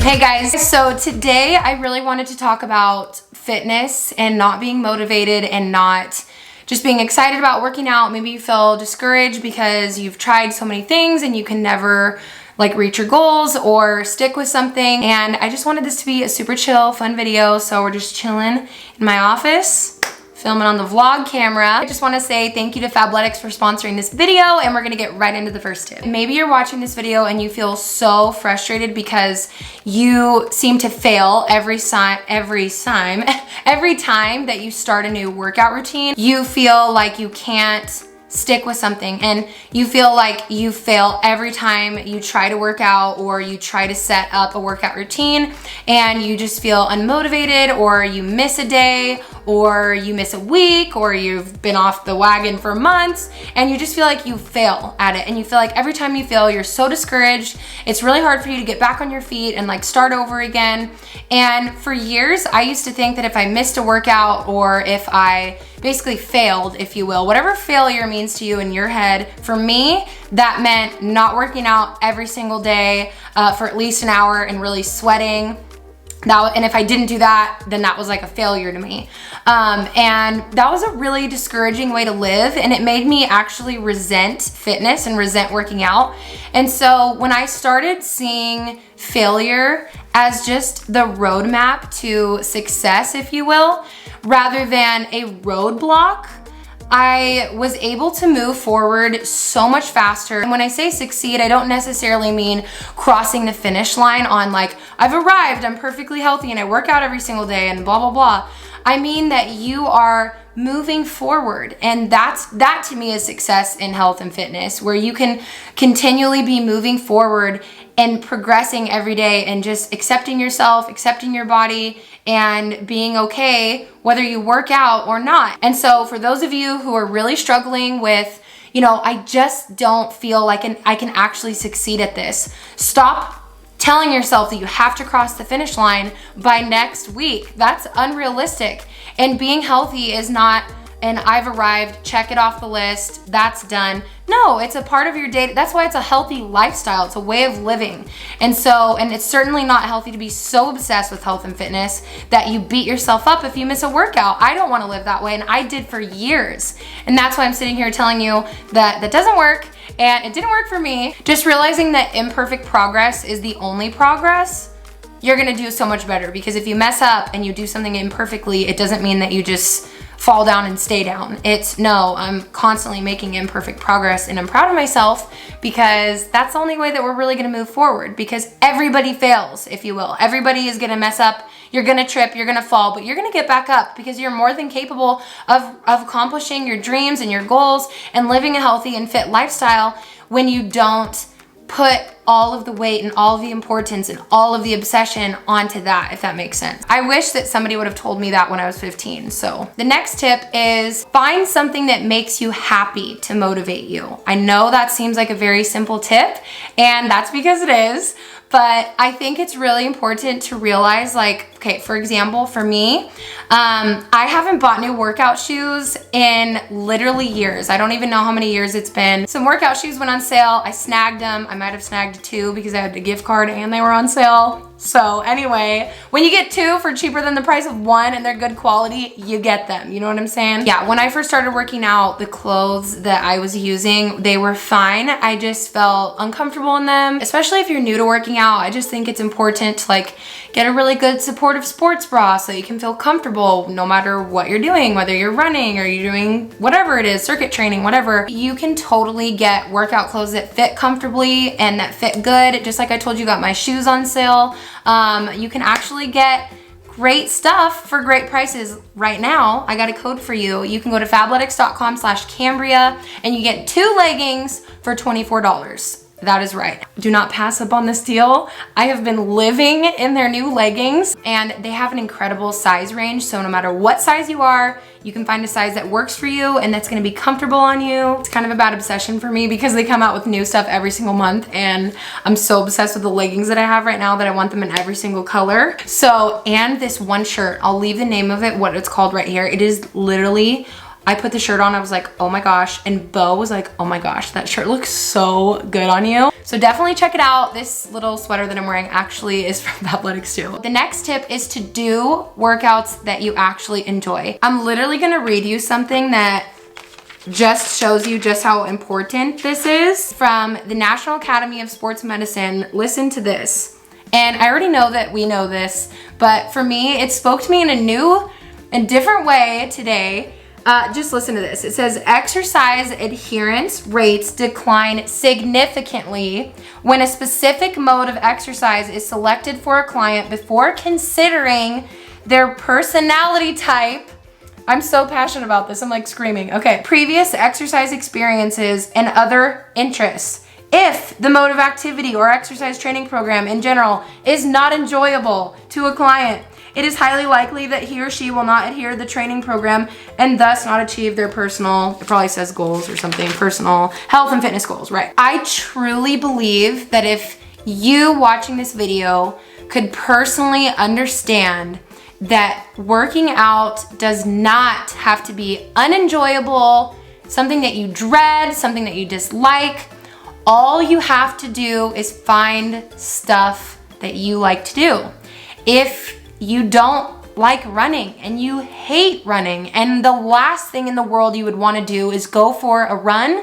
Hey guys, so today I really wanted to talk about fitness and not being motivated and not just being excited about working out. Maybe you feel discouraged because you've tried so many things and you can never reach your goals or stick with something. And I just wanted this to be a super chill, fun video. So we're just chilling in my office, filming on the vlog camera. I just want to say thank you to Fabletics for sponsoring this video, and we're gonna get right into the first tip. Maybe you're watching this video and you feel so frustrated because you seem to fail every time that you start a new workout routine. You feel like you can't stick with something, and you feel like you fail every time you try to work out or you try to set up a workout routine, and you just feel unmotivated, or you miss a day, or you miss a week, or you've been off the wagon for months, and you just feel like you fail at it. And you feel like every time you fail, you're so discouraged. It's really hard for you to get back on your feet and start over again. And for years, I used to think that if I missed a workout, or if I basically failed, if you will, whatever failure means to you in your head, for me, that meant not working out every single day for at least an hour and really sweating. And if I didn't do that, then that was like a failure to me. And that was a really discouraging way to live, and it made me actually resent fitness and resent working out. And so when I started seeing failure as just the roadmap to success, if you will, rather than a roadblock, I was able to move forward so much faster. And when I say succeed, I don't necessarily mean crossing the finish line on I've arrived, I'm perfectly healthy, and I work out every single day and blah, blah, blah. I mean that you are moving forward, and that to me is success in health and fitness, where you can continually be moving forward and progressing every day and just accepting yourself, accepting your body, and being okay whether you work out or not. And so for those of you who are really struggling with, I just don't feel like I can actually succeed at this, stop telling yourself that you have to cross the finish line by next week. That's unrealistic. And being healthy is not and I've arrived, check it off the list, that's done. No, it's a part of your day. That's why it's a healthy lifestyle. It's a way of living. And it's certainly not healthy to be so obsessed with health and fitness that you beat yourself up if you miss a workout. I don't want to live that way, and I did for years. And that's why I'm sitting here telling you that that doesn't work, and it didn't work for me. Just realizing that imperfect progress is the only progress, you're gonna do so much better. Because if you mess up and you do something imperfectly, it doesn't mean that you just fall down and stay down. It's no, I'm constantly making imperfect progress, and I'm proud of myself because that's the only way that we're really gonna move forward, because everybody fails, if you will. Everybody is gonna mess up, you're gonna trip, you're gonna fall, but you're gonna get back up because you're more than capable of accomplishing your dreams and your goals and living a healthy and fit lifestyle when you don't put all of the weight and all of the importance and all of the obsession onto that, if that makes sense. I wish that somebody would have told me that when I was 15. So the next tip is find something that makes you happy to motivate you. I know that seems like a very simple tip, and that's because it is, but I think it's really important to realize, okay, for example, for me, I haven't bought new workout shoes in literally years. I don't even know how many years it's been. Some workout shoes went on sale. I snagged them. I might have snagged two because I had a gift card and they were on sale. So anyway, when you get two for cheaper than the price of one and they're good quality, you get them. You know what I'm saying? Yeah, when I first started working out, the clothes that I was using, they were fine. I just felt uncomfortable in them, especially if you're new to working out. I just think it's important to get a really good supportive sports bra so you can feel comfortable no matter what you're doing, whether you're running or you're doing whatever it is, circuit training, whatever. You can totally get workout clothes that fit comfortably and that fit good. Just like I told you, got my shoes on sale. You can actually get great stuff for great prices right now. I got a code for you. You can go to fabletics.com/Cambria and you get 2 leggings for $24. That is right. Do not pass up on this deal. I have been living in their new leggings, and they have an incredible size range. So no matter what size you are, you can find a size that works for you and that's gonna be comfortable on you. It's kind of a bad obsession for me because they come out with new stuff every single month, and I'm so obsessed with the leggings that I have right now that I want them in every single color. So, and this one shirt, I'll leave the name of it, what it's called right here. It is literally I put the shirt on, I was like, oh my gosh. And Bo was like, oh my gosh, that shirt looks so good on you. So definitely check it out. This little sweater that I'm wearing actually is from Athletics too. The next tip is to do workouts that you actually enjoy. I'm literally gonna read you something that just shows you just how important this is from the National Academy of Sports Medicine. Listen to this. And I already know that we know this, but for me, it spoke to me in a new and different way today. Just listen to this. It says exercise adherence rates decline significantly when a specific mode of exercise is selected for a client before considering their personality type. I'm so passionate about this. I'm like screaming. Okay. Previous exercise experiences and other interests. If the mode of activity or exercise training program in general is not enjoyable to a client, it is highly likely that he or she will not adhere to the training program and thus not achieve their personal, it probably says goals or something, personal health and fitness goals, right? I truly believe that if you watching this video could personally understand that working out does not have to be unenjoyable, something that you dread, something that you dislike. All you have to do is find stuff that you like to do. If you don't like running and you hate running and the last thing in the world you would want to do is go for a run,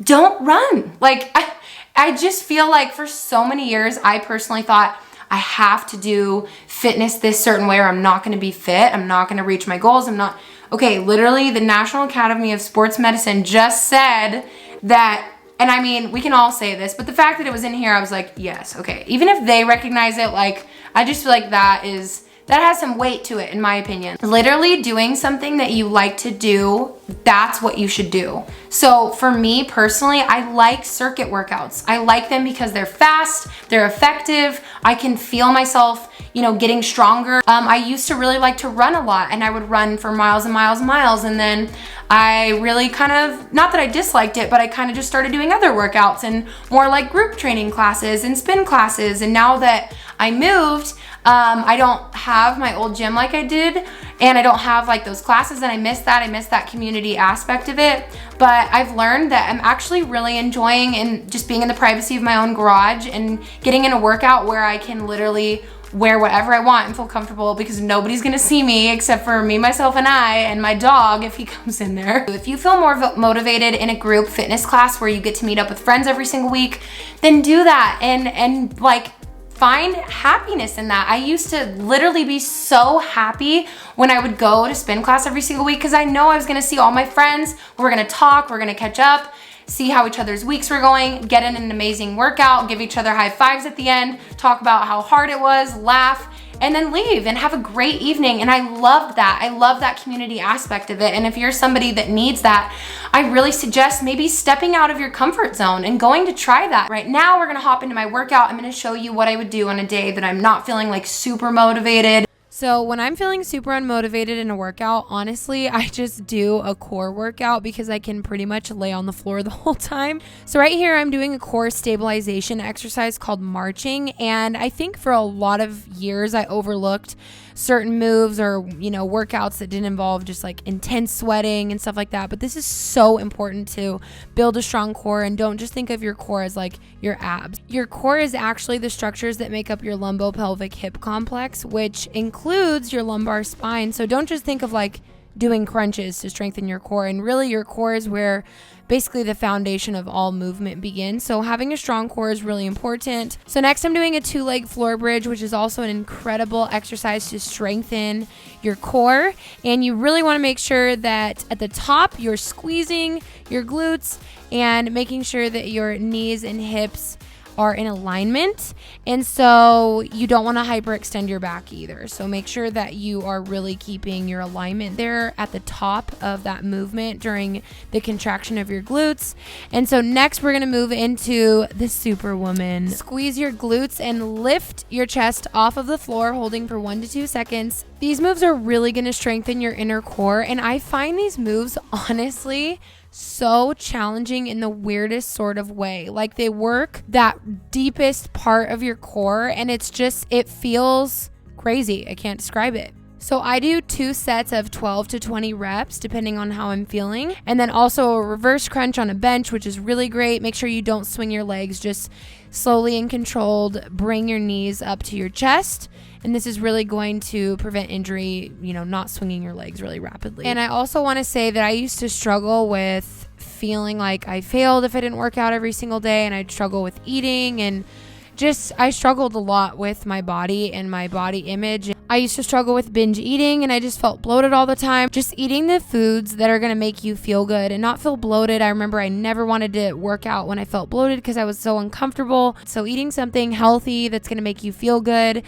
don't run. Like I just feel like for so many years I personally thought I have to do fitness this certain way or I'm not going to be fit. I'm not going to reach my goals. Okay, literally the National Academy of Sports Medicine just said that. And I mean, we can all say this, but the fact that it was in here, I was like, yes, okay. Even if they recognize it, like, I just feel like that has some weight to it, in my opinion. Literally doing something that you like to do, that's what you should do. So for me personally, I like circuit workouts. I like them because they're fast, they're effective. I can feel myself, getting stronger. I used to really like to run a lot and I would run for miles and miles and miles. And then I really kind of, not that I disliked it, but I kind of just started doing other workouts and more like group training classes and spin classes. And now that I moved, I don't have my old gym like I did, and I don't have like those classes, and I miss that. I miss that community aspect of it. But I've learned that I'm actually really enjoying and just being in the privacy of my own garage and getting in a workout where I can literally wear whatever I want and feel comfortable because nobody's gonna see me except for me, myself, and I, and my dog if he comes in there. If you feel more motivated in a group fitness class where you get to meet up with friends every single week, then do that and like find happiness in that. I used to literally be so happy when I would go to spin class every single week because I know I was gonna see all my friends, we're gonna talk, we're gonna catch up, see how each other's weeks were going, get in an amazing workout, give each other high fives at the end, talk about how hard it was, laugh, and then leave and have a great evening. And I loved that. I love that community aspect of it. And if you're somebody that needs that, I really suggest maybe stepping out of your comfort zone and going to try that. Right now, we're gonna hop into my workout. I'm gonna show you what I would do on a day that I'm not feeling like super motivated. So when I'm feeling super unmotivated in a workout, honestly, I just do a core workout because I can pretty much lay on the floor the whole time. So right here, I'm doing a core stabilization exercise called marching. And I think for a lot of years, I overlooked certain moves or, workouts that didn't involve just like intense sweating and stuff like that. But this is so important to build a strong core, and don't just think of your core as like your abs. Your core is actually the structures that make up your lumbopelvic hip complex, which includes your lumbar spine. So don't just think of like doing crunches to strengthen your core. And really your core is where basically the foundation of all movement begins. So having a strong core is really important. So next I'm doing a 2-leg floor bridge, which is also an incredible exercise to strengthen your core. And you really want to make sure that at the top you're squeezing your glutes and making sure that your knees and hips are in alignment. And so you don't want to hyperextend your back either. So make sure that you are really keeping your alignment there at the top of that movement during the contraction of your glutes. And so next we're going to move into the Superwoman. Squeeze your glutes and lift your chest off of the floor, holding for 1 to 2 seconds. These moves are really going to strengthen your inner core. And I find these moves, honestly, so challenging in the weirdest sort of way. Like they work that deepest part of your core, and it feels crazy. I can't describe it. So I do 2 sets of 12 to 20 reps depending on how I'm feeling. And then also a reverse crunch on a bench, which is really great. Make sure you don't swing your legs, just slowly and controlled bring your knees up to your chest. And this is really going to prevent injury, not swinging your legs really rapidly. And I also want to say that I used to struggle with feeling like I failed if I didn't work out every single day, and I'd struggle with eating, and I struggled a lot with my body and my body image. I used to struggle with binge eating, and I just felt bloated all the time. Just eating the foods that are going to make you feel good and not feel bloated. I remember I never wanted to work out when I felt bloated because I was so uncomfortable. So eating something healthy that's going to make you feel good.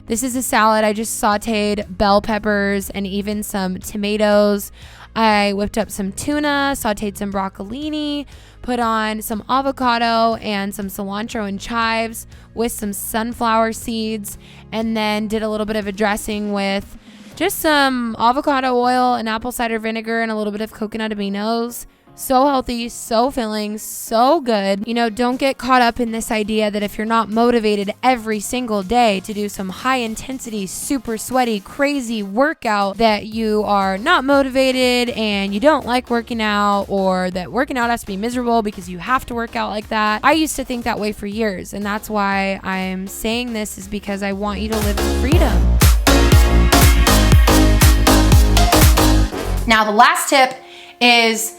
This is a salad. I just sauteed bell peppers and even some tomatoes. I whipped up some tuna, sauteed some broccolini, put on some avocado and some cilantro and chives with some sunflower seeds, and then did a little bit of a dressing with just some avocado oil and apple cider vinegar and a little bit of coconut aminos. So healthy, so filling, so good. Don't get caught up in this idea that if you're not motivated every single day to do some high intensity, super sweaty, crazy workout, that you are not motivated and you don't like working out, or that working out has to be miserable because you have to work out like that. I used to think that way for years, and that's why I'm saying this, is because I want you to live in freedom. Now, the last tip is,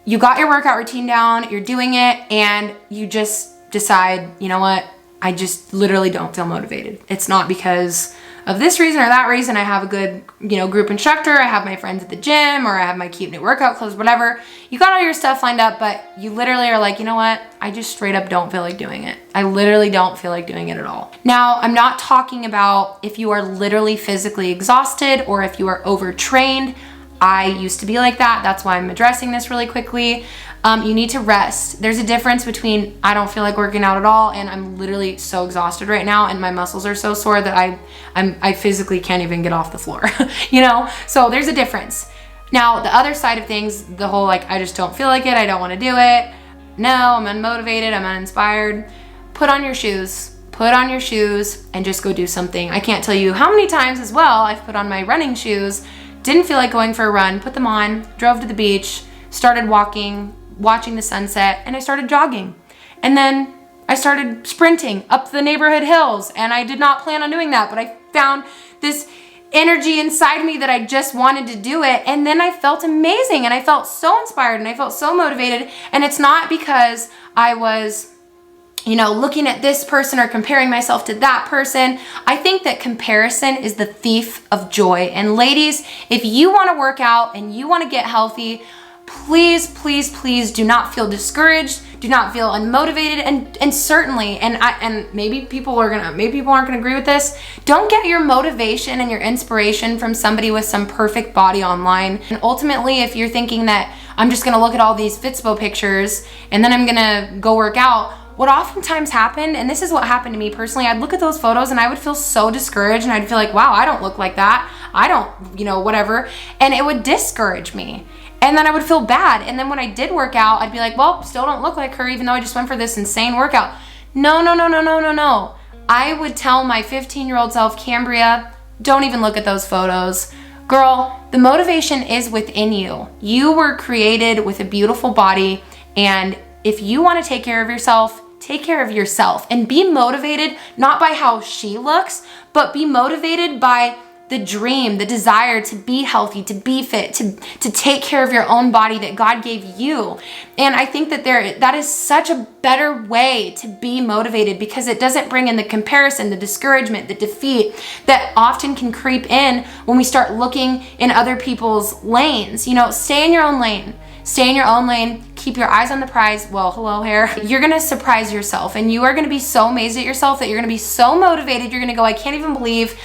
you got your workout routine down, you're doing it, and you just decide, you know what, I just literally don't feel motivated. It's not because of this reason or that reason. I have a good, group instructor, I have my friends at the gym, or I have my cute new workout clothes, whatever. You got all your stuff lined up, but you literally are like, you know what, I just straight up don't feel like doing it. I literally don't feel like doing it at all. Now, I'm not talking about if you are literally physically exhausted or if you are overtrained. I used to be like that. That's why I'm addressing this really quickly. You need to rest. There's a difference between I don't feel like working out at all and I'm literally so exhausted right now and my muscles are so sore that I physically can't even get off the floor. So there's a difference. Now, the other side of things, the whole I just don't feel like it, I don't want to do it, no, I'm unmotivated, I'm uninspired. Put on your shoes and just go do something. I can't tell you how many times as well I've put on my running shoes, didn't feel like going for a run, put them on, drove to the beach, started walking, watching the sunset, and I started jogging. And then I started sprinting up the neighborhood hills, and I did not plan on doing that, but I found this energy inside me that I just wanted to do it, and then I felt amazing, and I felt so inspired, and I felt so motivated, and it's not because I was looking at this person or comparing myself to that person. I think that comparison is the thief of joy. And ladies, if you want to work out and you want to get healthy, please, please, please do not feel discouraged. Do not feel unmotivated. And certainly, and maybe people aren't gonna agree with this. Don't get your motivation and your inspiration from somebody with some perfect body online. And ultimately, if you're thinking that I'm just gonna look at all these Fitspo pictures and then I'm gonna go work out, what oftentimes happened, and this is what happened to me personally, I'd look at those photos and I would feel so discouraged and I'd feel like, wow, I don't look like that. I don't, whatever. And it would discourage me. And then I would feel bad. And then when I did work out, I'd be like, well, still don't look like her even though I just went for this insane workout. No. I would tell my 15-year-old self, Cambria, don't even look at those photos. Girl, the motivation is within you. You were created with a beautiful body, and if you want to take care of yourself, take care of yourself and be motivated not by how she looks, but be motivated by the dream, the desire to be healthy, to be fit, to take care of your own body that God gave you. And I think that that is such a better way to be motivated, because it doesn't bring in the comparison, the discouragement, the defeat that often can creep in when we start looking in other people's lanes. Stay in your own lane. Stay in your own lane, keep your eyes on the prize. Well, hello, hair. You're gonna surprise yourself, and you are gonna be so amazed at yourself that you're gonna be so motivated, you're gonna go, I can't even believe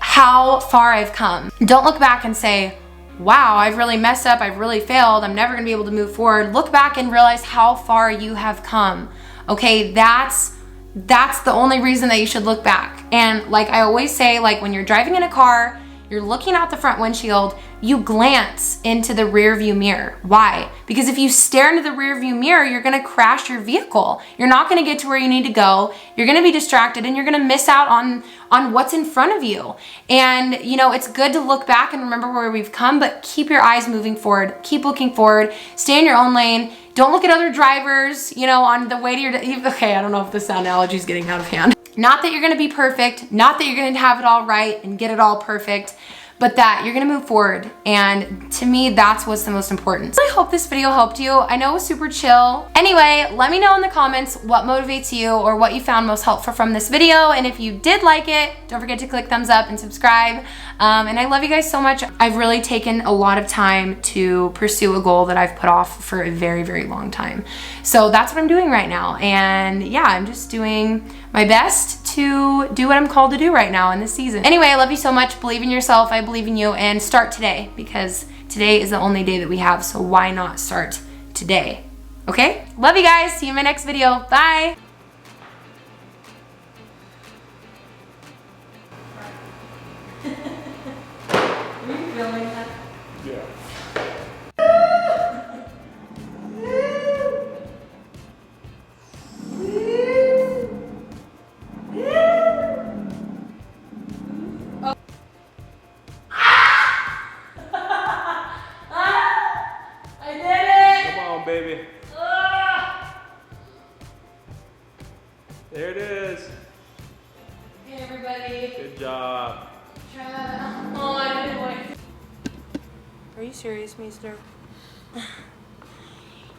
how far I've come. Don't look back and say, wow, I've really messed up, I've really failed, I'm never gonna be able to move forward. Look back and realize how far you have come. Okay, that's the only reason that you should look back. And like I always say, when you're driving in a car, you're looking out the front windshield, you glance into the rear view mirror. Why? Because if you stare into the rear view mirror, you're gonna crash your vehicle. You're not gonna get to where you need to go. You're gonna be distracted and you're gonna miss out on what's in front of you. And you know, it's good to look back and remember where we've come, but keep your eyes moving forward. Keep looking forward. Stay in your own lane. Don't look at other drivers, you know, on the way to your, okay, I don't know if this analogy is getting out of hand. Not that you're gonna be perfect, not that you're gonna have it all right and get it all perfect, but that you're gonna move forward. And to me, that's what's the most important. So I hope this video helped you. I know it was super chill. Anyway, let me know in the comments what motivates you or what you found most helpful from this video. And if you did like it, don't forget to click thumbs up and subscribe. And I love you guys so much. I've really taken a lot of time to pursue a goal that I've put off for a very, very long time. So that's what I'm doing right now. And yeah, I'm just doing my best to do what I'm called to do right now in this season. Anyway, I love you so much. Believe in yourself. I believe in you. And start today, because today is the only day that we have. So why not start today? Okay? Love you guys. See you in my next video. Bye. Are you filming that? Yeah. Baby. There it is. Hey everybody. Good job. Oh, I didn't like. Are you serious, Meester?